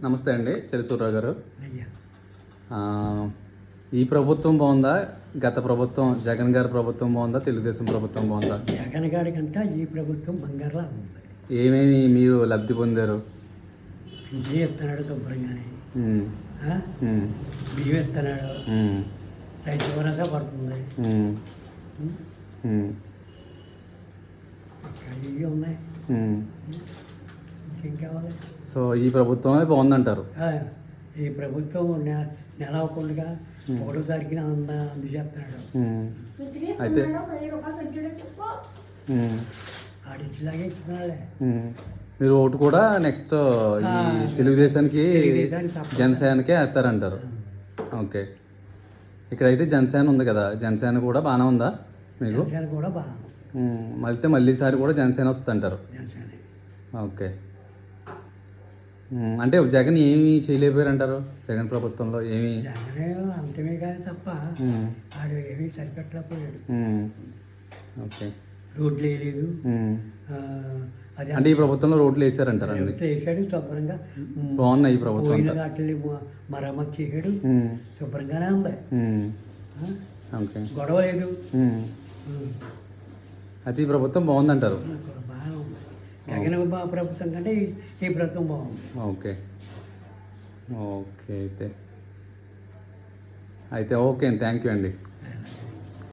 నమస్తే అండి చెరుసూర్రావు గారు. అయ్యా ఈ ప్రభుత్వం బాగుందా, గత ప్రభుత్వం జగన్ గారి ప్రభుత్వం బాగుందా, తెలుగుదేశం ప్రభుత్వం బాగుందా? జగన్ గారి కంటే ఈ ప్రభుత్వం బంగారులా ఉంది. ఏమేమి మీరు లబ్ధి పొందారు? బియ్యం ఇస్తున్నాడు శుభ్రంగానే, ఉమ్, బియ్యం ఇస్తున్నాడు, ఉమ్, రైతు భరోసా పడుతుంది. ఉమ్, ఉమ్, ఇవి ఉన్నాయి, ఉమ్. ఇంకేం కావాలి? సో ఈ ప్రభుత్వమే బాగుందంటారు. ఈ ప్రభుత్వం నెల అవ్వకుండా 1వ తారీఖున అందజేస్తున్నాడు. అయితే ఆడిచ్చిలాగే ఇస్తున్నాడే. మీరు ఓటు కూడా నెక్స్ట్ తెలుగుదేశానికి తప్ప. జనసేనకే వేస్తారంటారు. ఓకే, ఇక్కడైతే జనసేన ఉంది కదా, జనసేన కూడా బాగానే ఉందా మీకు? జనసేన కూడా బాగా మళ్ళీసారి కూడా జనసేన వస్తుంది అంటారు. జనసేన ఓకే, అంటే జగన్ ఏమి చేయలేకపోయారంటారు? జగన్ ప్రభుత్వంలో ఏమి జగన్ అంతమే కానీ తప్ప ఆడు ఏమీ సరిపెట్టలేకపోయాడు. ఓకే, రోడ్లు వేయలేదు. అది అంటే ఈ ప్రభుత్వంలో రోడ్లు వేసారంటారు. అందుకే వేసాడు శుభ్రంగా, బాగున్నాయి ఈ ప్రభుత్వం. పోయిన వాటిని మరమ్మతు చేసాడు, శుభ్రంగానే ఉంది. ఓకే, గొడవ లేదు. అయితే ఈ ప్రభుత్వం బాగుందంటారు. బాగా ఉంది. జగన్ ప్రభుత్వం కంటే ఈ ప్రభుత్వం బాగుంది. ఓకే ఓకే అయితే ఓకే, థ్యాంక్ యూ అండి.